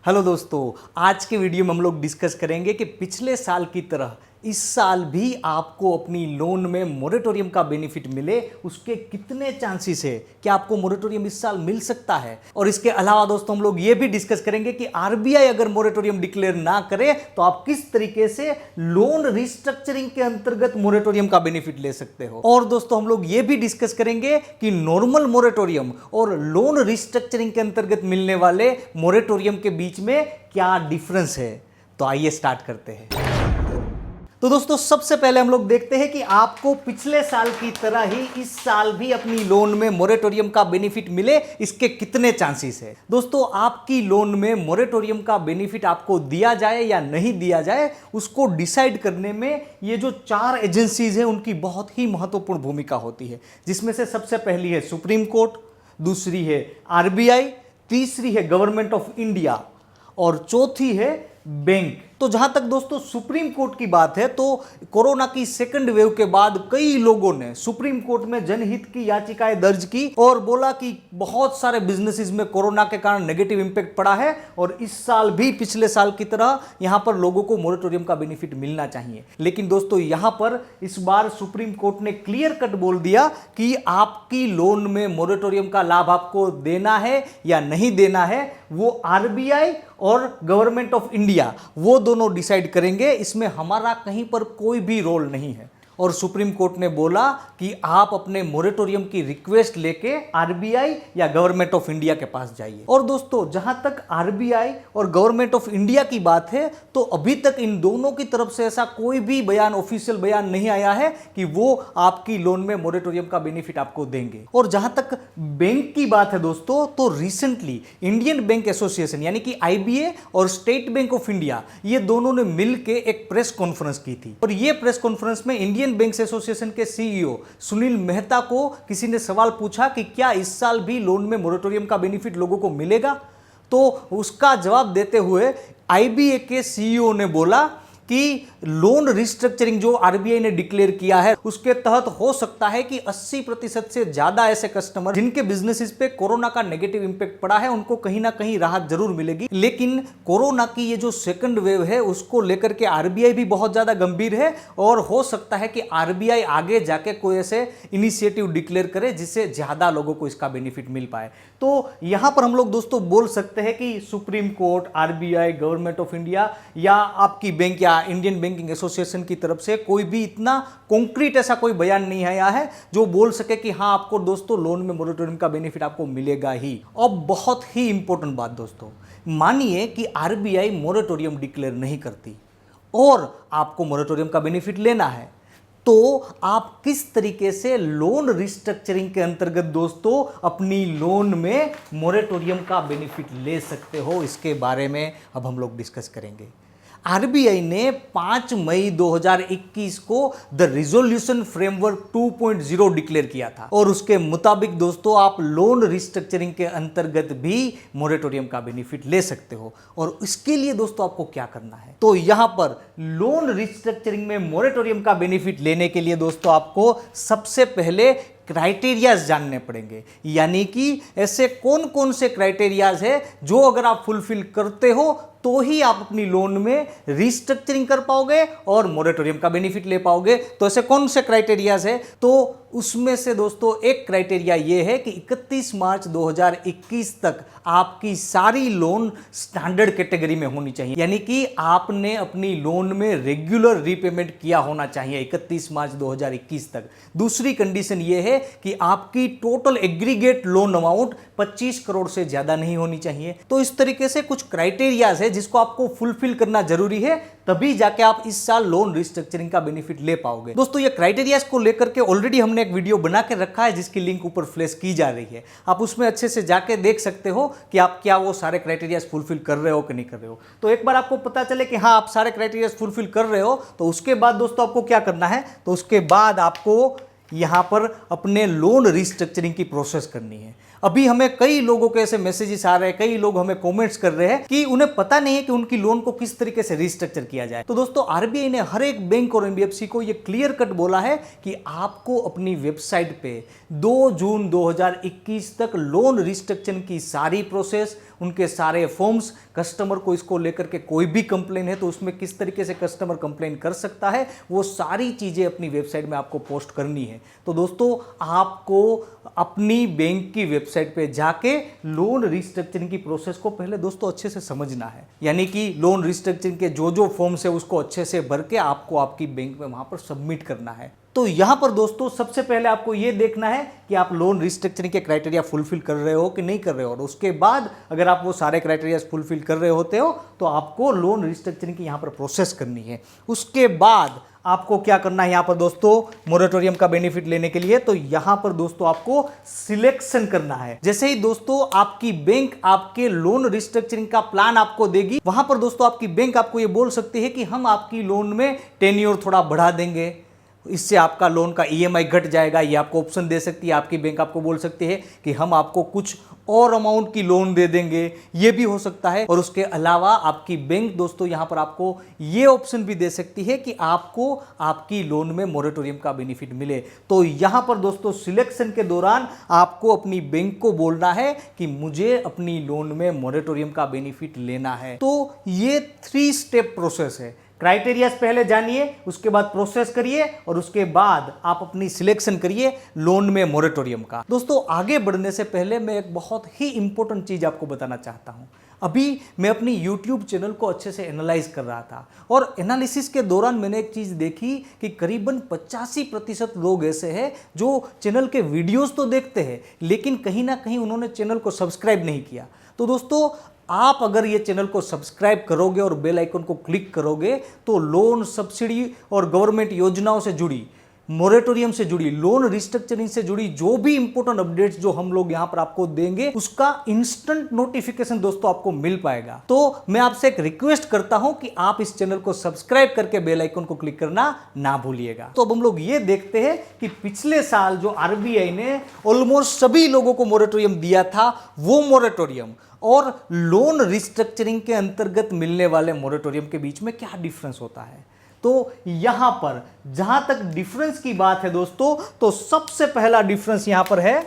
Hello दोस्तों, आज के वीडियो में हम लोग डिस्कस करेंगे कि पिछले साल की तरह इस साल भी आपको अपनी लोन में मोरेटोरियम का बेनिफिट मिले, उसके कितने चांसेस है कि आपको मोरेटोरियम इस साल मिल सकता है। और इसके अलावा दोस्तों हम लोग ये भी डिस्कस करेंगे कि आरबीआई अगर मोरेटोरियम डिक्लेयर ना करे तो आप किस तरीके से लोन रिस्ट्रक्चरिंग के अंतर्गत मोरेटोरियम का बेनिफिट ले सकते हो। और दोस्तों हम लोग ये भी डिस्कस करेंगे कि नॉर्मल मोरेटोरियम और लोन रिस्ट्रक्चरिंग के अंतर्गत मिलने वाले मोरेटोरियम के बीच में क्या डिफरेंस है। तो आइए स्टार्ट करते हैं। तो दोस्तों सबसे पहले हम लोग देखते हैं कि आपको पिछले साल की तरह ही इस साल भी अपनी लोन में मोरेटोरियम का बेनिफिट मिले, इसके कितने चांसेस है। दोस्तों आपकी लोन में मोरेटोरियम का बेनिफिट आपको दिया जाए या नहीं दिया जाए, उसको डिसाइड करने में ये जो 4 एजेंसीज हैं उनकी बहुत ही महत्वपूर्ण भूमिका होती है, जिसमें से सबसे पहली है सुप्रीम कोर्ट, दूसरी है आरबीआई, तीसरी है गवर्नमेंट ऑफ इंडिया और चौथी है बैंक। तो जहां तक दोस्तों सुप्रीम कोर्ट की बात है, तो कोरोना की सेकंड वेव के बाद कई लोगों ने सुप्रीम कोर्ट में जनहित की याचिकाएं दर्ज की और बोला कि बहुत सारे बिजनेसेस में कोरोना के कारण नेगेटिव इंपैक्ट पड़ा है और इस साल भी पिछले साल की तरह यहां पर लोगों को मोरेटोरियम का बेनिफिट मिलना चाहिए। लेकिन दोस्तों यहां पर इस बार सुप्रीम कोर्ट ने क्लियर कट बोल दिया कि आपकी लोन में मोरेटोरियम का लाभ आपको देना है या नहीं देना है, वो आरबीआई और गवर्नमेंट ऑफ इंडिया वो दोनों डिसाइड करेंगे, इसमें हमारा कहीं पर कोई भी रोल नहीं है। और सुप्रीम कोर्ट ने बोला कि आप अपने मोरेटोरियम की रिक्वेस्ट लेके आरबीआई या गवर्नमेंट ऑफ इंडिया के पास जाइए। और दोस्तों जहां तक आरबीआई और गवर्नमेंट ऑफ इंडिया की बात है, तो अभी तक इन दोनों की तरफ से ऐसा कोई भी बयान, ऑफिशियल बयान नहीं आया है कि वो आपकी लोन में मोरेटोरियम का बेनिफिट आपको देंगे। और जहां तक बैंक की बात है दोस्तों, तो रिसेंटली इंडियन बैंक एसोसिएशन यानी कि आईबीए और स्टेट बैंक ऑफ इंडिया ये दोनों ने मिलकर एक प्रेस कॉन्फ्रेंस की थी। और ये प्रेस कॉन्फ्रेंस में इंडियन बैंक एसोसिएशन के सीईओ सुनील मेहता को किसी ने सवाल पूछा कि क्या इस साल भी लोन में मोरेटोरियम का बेनिफिट लोगों को मिलेगा। तो उसका जवाब देते हुए आईबीए के सीईओ ने बोला कि लोन रिस्ट्रक्चरिंग जो आरबीआई ने डिक्लेयर किया है उसके तहत हो सकता है कि 80% से ज्यादा ऐसे कस्टमर जिनके बिजनेसेस पे कोरोना का नेगेटिव इंपैक्ट पड़ा है उनको कहीं ना कहीं राहत जरूर मिलेगी। लेकिन कोरोना की ये जो सेकंड वेव है उसको लेकर के आरबीआई भी बहुत ज्यादा गंभीर है और हो सकता है कि आरबीआई आगे जाके कोई ऐसे इनिशिएटिव डिक्लेयर करे जिससे ज्यादा लोगों को इसका बेनिफिट मिल पाए। तो यहां पर हम लोग दोस्तों बोल सकते हैं कि supreme court, RBI, government of India या आपकी बैंक या इंडियन बैंकिंग एसोसिएशन की तरफ से कोई भी इतना कॉन्क्रीट ऐसा कोई बयान नहीं आया है जो बोल सके कि हाँ आपको दोस्तों लोन में मोरेटोरियम का बेनिफिट आपको मिलेगा ही। अब बहुत ही इंपॉर्टेंट बात दोस्तों, मानिए कि आरबीआई मोरेटोरियम डिक्लेयर नहीं करती और आपको मोरेटोरियम का बेनिफिट लेना है, तो आप किस तरीके से लोन रिस्ट्रक्चरिंग के अंतर्गत दोस्तों अपनी लोन में मोरेटोरियम का बेनिफिट ले सकते हो, इसके बारे में अब हम लोग डिस्कस करेंगे। आरबीआई ने 5 मई 2021 को द रिजोल्यूशन फ्रेमवर्क 2.0 डिक्लेयर किया था और उसके मुताबिक दोस्तों आप लोन रिस्ट्रक्चरिंग के अंतर्गत भी मोरेटोरियम का बेनिफिट ले सकते हो। और इसके लिए दोस्तों आपको क्या करना है, तो यहां पर लोन रिस्ट्रक्चरिंग में मोरेटोरियम का बेनिफिट लेने के लिए दोस्तों आपको सबसे पहले क्राइटेरियाज जानने पड़ेंगे। यानी कि ऐसे कौन कौन से क्राइटेरियाज है जो अगर आप फुलफिल करते हो तो ही आप अपनी लोन में रिस्ट्रक्चरिंग कर पाओगे और मोरेटोरियम का बेनिफिट ले पाओगे। तो ऐसे कौन से क्राइटेरियाज है, तो उसमें से दोस्तों एक क्राइटेरिया ये है कि 31 मार्च 2021 तक आपकी सारी लोन स्टैंडर्ड कैटेगरी में होनी चाहिए, यानी कि आपने अपनी लोन में रेगुलर रीपेमेंट किया होना चाहिए 31 मार्च 2021 तक। दूसरी कंडीशन ये है कि आपकी total aggregate loan amount 25 crore से ज्यादा नहीं होनी चाहिए। तो इस तरीके से कुछ क्राइटेरियाज है जिसको आपको फुलफिल करना जरूरी है, तभी जाके आप इस साल लोन रिस्ट्रक्चरिंग का बेनिफिट ले पाओगे। दोस्तों ये क्राइटेरियाज को लेकर के ऑलरेडी हमने एक वीडियो बना के रखा है जिसकी लिंक ऊपर फ्लैश की जा रही है, आप उसमें अच्छे से जाके देख सकते हो कि आप क्या वो सारे क्राइटेरियाज फुलफिल कर रहे हो कि नहीं कर रहे हो। तो एक बार आपको पता चले कि हाँ आप सारे क्राइटेरियाज फुलफिल कर रहे हो, तो उसके बाद दोस्तों आपको क्या करना है, तो उसके बाद आपको यहां पर अपने लोन रिस्ट्रक्चरिंग की प्रोसेस करनी है। अभी हमें कई लोगों के ऐसे मैसेजेस आ रहे हैं, कई लोग हमें कमेंट्स कर रहे हैं कि उन्हें पता नहीं है कि उनकी लोन को किस तरीके से रिस्ट्रक्चर किया जाए। तो दोस्तों आरबीआई ने हर एक बैंक और एनबीएफसी को यह क्लियर कट बोला है कि आपको अपनी वेबसाइट पे 2 जून 2021 तक लोन रिस्ट्रक्चर की सारी प्रोसेस, उनके सारे फॉर्म्स, कस्टमर को इसको लेकर के कोई भी कंप्लेन है तो उसमें किस तरीके से कस्टमर कंप्लेन कर सकता है, वो सारी चीज़ें अपनी वेबसाइट में आपको पोस्ट करनी है। तो दोस्तों आपको अपनी बैंक की वेबसाइट पे जाके लोन रिस्ट्रक्चरिंग की प्रोसेस को पहले दोस्तों अच्छे से समझना है, यानी कि लोन रिस्ट्रक्चरिंग के जो फॉर्म्स है उसको अच्छे से भर के आपको आपकी बैंक में वहां पर सबमिट करना है। तो यहां पर दोस्तों सबसे पहले आपको यह देखना है कि आप लोन रिस्ट्रक्चरिंग के क्राइटेरिया फुलफिल कर रहे हो कि नहीं कर रहे हो, और उसके बाद अगर आप वो सारे क्राइटेरिया फुलफिल कर रहे होते हो तो आपको लोन रिस्ट्रक्चरिंग की यहां पर प्रोसेस करनी है। उसके बाद आपको क्या करना है यहां पर दोस्तों मोरेटोरियम का बेनिफिट लेने के लिए, तो यहां पर दोस्तों आपको सिलेक्शन करना है। जैसे ही दोस्तों आपकी बैंक आपके लोन रिस्ट्रक्चरिंग का प्लान आपको देगी, वहां पर दोस्तों आपकी बैंक आपको ये बोल सकती है कि हम आपकी लोन में टेन्योर थोड़ा बढ़ा देंगे, इससे आपका लोन का ईएमआई घट जाएगा, ये आपको ऑप्शन दे सकती है। आपकी बैंक आपको बोल सकती है कि हम आपको कुछ और अमाउंट की लोन दे देंगे, ये भी हो सकता है। और उसके अलावा आपकी बैंक दोस्तों यहां पर आपको ये ऑप्शन भी दे सकती है कि आपको आपकी लोन में मोरेटोरियम का बेनिफिट मिले। तो यहां पर दोस्तों सिलेक्शन के दौरान आपको अपनी बैंक को बोलना है कि मुझे अपनी लोन में मोरेटोरियम का बेनिफिट लेना है। तो ये 3 स्टेप प्रोसेस है। क्राइटेरिया पहले जानिए, उसके बाद प्रोसेस करिए, और उसके बाद आप अपनी सिलेक्शन करिए लोन में मोरेटोरियम का। दोस्तों आगे बढ़ने से पहले मैं एक बहुत ही इंपॉर्टेंट चीज आपको बताना चाहता हूं। अभी मैं अपनी YouTube चैनल को अच्छे से एनालाइज कर रहा था, और एनालिसिस के दौरान मैंने एक चीज देखी कि करीबन 85% लोग ऐसे हैं जो चैनल के वीडियोस तो देखते हैं लेकिन कहीं ना कहीं उन्होंने चैनल को सब्सक्राइब नहीं किया। तो दोस्तों आप अगर ये चैनल को सब्सक्राइब करोगे और बेल आइकन को क्लिक करोगे तो लोन सब्सिडी और गवर्नमेंट योजनाओं से जुड़ी, मोरेटोरियम से जुड़ी, लोन रिस्ट्रक्चरिंग से जुड़ी जो भी इंपॉर्टेंट अपडेट्स जो हम लोग यहां पर आपको देंगे उसका इंस्टेंट नोटिफिकेशन दोस्तों आपको मिल पाएगा। तो मैं आपसे एक रिक्वेस्ट करता हूं कि आप इस चैनल को सब्सक्राइब करके बेल आइकन को क्लिक करना ना भूलिएगा। तो अब हम लोग ये देखते हैं कि पिछले साल जो आरबीआई ने ऑलमोस्ट सभी लोगों को मोरेटोरियम दिया था, वो मोरेटोरियम और लोन रिस्ट्रक्चरिंग के अंतर्गत मिलने वाले मोरेटोरियम के बीच में क्या डिफरेंस होता है। तो यहां पर जहां तक डिफरेंस की बात है दोस्तों, तो सबसे पहला डिफरेंस यहां पर है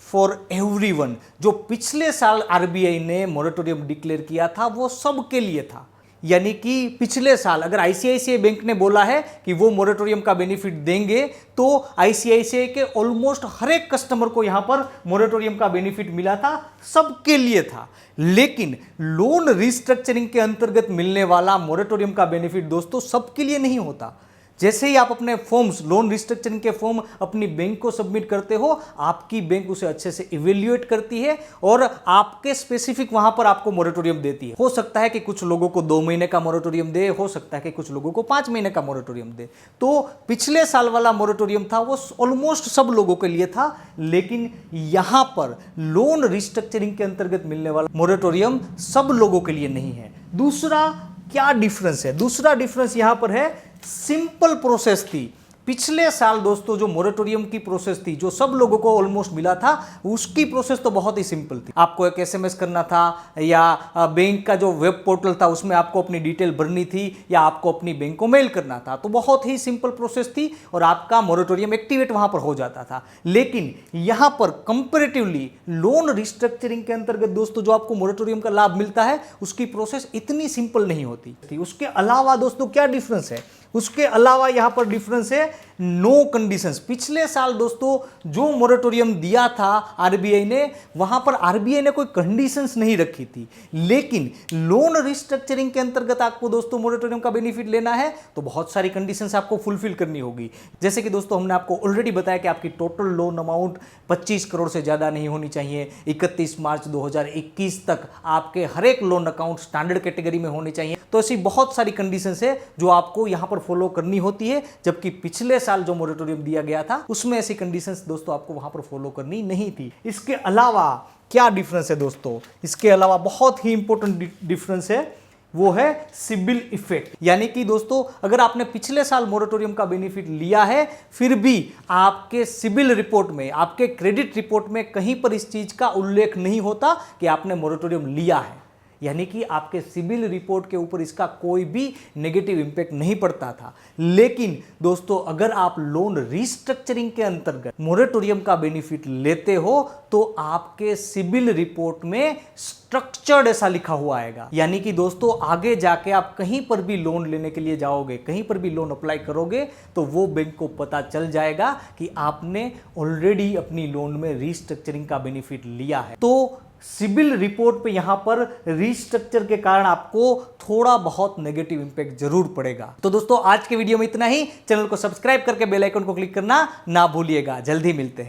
फॉर एवरीवन। जो पिछले साल आरबीआई ने मोरेटोरियम डिक्लेयर किया था वो सबके लिए था, यानी कि पिछले साल अगर आईसीआईसीआई बैंक ने बोला है कि वो मोरेटोरियम का बेनिफिट देंगे तो आईसीआईसीआई के ऑलमोस्ट हर एक कस्टमर को यहां पर मोरेटोरियम का बेनिफिट मिला था, सबके लिए था। लेकिन लोन रिस्ट्रक्चरिंग के अंतर्गत मिलने वाला मोरेटोरियम का बेनिफिट दोस्तों सबके लिए नहीं होता। जैसे ही आप अपने फॉर्म्स, लोन रिस्ट्रक्चरिंग के फॉर्म अपनी बैंक को सबमिट करते हो, आपकी बैंक उसे अच्छे से इवेल्युएट करती है और आपके स्पेसिफिक वहां पर आपको मोरेटोरियम देती है। हो सकता है कि कुछ लोगों को 2 महीने का मोरेटोरियम दे, हो सकता है कि कुछ लोगों को 5 महीने का मोरेटोरियम दे। तो पिछले साल वाला मोरेटोरियम था वो ऑलमोस्ट सब लोगों के लिए था, लेकिन यहां पर लोन रिस्ट्रक्चरिंग के अंतर्गत मिलने वाला मोरेटोरियम सब लोगों के लिए नहीं है। दूसरा क्या डिफरेंस है? दूसरा डिफरेंस यहां पर है सिंपल प्रोसेस थी। पिछले साल दोस्तों जो मोरेटोरियम की प्रोसेस थी, जो सब लोगों को ऑलमोस्ट मिला था, उसकी प्रोसेस तो बहुत ही सिंपल थी। आपको एक एसएमएस करना था या बैंक का जो वेब पोर्टल था उसमें आपको अपनी डिटेल भरनी थी या आपको अपनी बैंक को मेल करना था। तो बहुत ही सिंपल प्रोसेस थी और आपका मोरेटोरियम एक्टिवेट वहां पर हो जाता था। लेकिन यहां पर कंपैरेटिवली लोन रिस्ट्रक्चरिंग के अंतर्गत दोस्तों जो आपको मोरेटोरियम का लाभ मिलता है उसकी प्रोसेस इतनी सिंपल नहीं होती। उसके अलावा दोस्तों क्या डिफरेंस है? उसके अलावा यहां पर डिफरेंस है नो कंडीशंस। पिछले साल दोस्तों जो मोरेटोरियम दिया था आरबीआई ने, वहां पर आरबीआई ने कोई कंडीशंस नहीं रखी थी। लेकिन लोन रिस्ट्रक्चरिंग के अंतर्गत आपको दोस्तों मोरेटोरियम का बेनिफिट लेना है तो बहुत सारी कंडीशंस आपको फुलफिल करनी होगी। जैसे कि दोस्तों हमने आपको ऑलरेडी बताया कि आपकी टोटल लोन अमाउंट 25 करोड़ से ज्यादा नहीं होनी चाहिए। 31 मार्च 2021 तक आपके हर एक लोन अकाउंट स्टैंडर्ड कैटेगरी में होने चाहिए। तो ऐसी बहुत सारी कंडीशंस है जो आपको यहां पर फॉलो करनी होती है, जबकि पिछले साल जो मोरेटोरियम दिया गया था उसमें ऐसी कंडीशंस दोस्तों आपको वहां पर फॉलो करनी नहीं थी। इसके अलावा क्या डिफरेंस है दोस्तों? इसके अलावा बहुत ही इंपॉर्टेंट डिफरेंस है, वो है सिबिल इफेक्ट। यानी कि दोस्तों अगर आपने पिछले साल मोरेटोरियम का बेनिफिट लिया है फिर भी आपके सिबिल रिपोर्ट में, आपके क्रेडिट रिपोर्ट में कहीं पर इस चीज का उल्लेख नहीं होता कि आपने मोरेटोरियम लिया है। यानी कि आपके सिबिल रिपोर्ट के ऊपर इसका कोई भी नेगेटिव इंपैक्ट नहीं पड़ता था। लेकिन दोस्तों अगर आप लोन रीस्ट्रक्चरिंग के अंतर्गत मोरेटोरियम का बेनिफिट लेते हो तो आपके सिबिल रिपोर्ट में स्ट्रक्चर्ड ऐसा लिखा हुआ आएगा। यानी कि दोस्तों आगे जाके आप कहीं पर भी लोन लेने के लिए जाओगे, कहीं पर भी लोन अप्लाई करोगे तो वो बैंक को पता चल जाएगा कि आपने ऑलरेडी अपनी लोन में रीस्ट्रक्चरिंग का बेनिफिट लिया है। तो सिबिल रिपोर्ट पे यहां पर रीस्ट्रक्चर के कारण आपको थोड़ा बहुत नेगेटिव इंपैक्ट जरूर पड़ेगा। तो दोस्तों आज के वीडियो में इतना ही। चैनल को सब्सक्राइब करके बेल आइकन को क्लिक करना ना भूलिएगा। जल्दी मिलते हैं।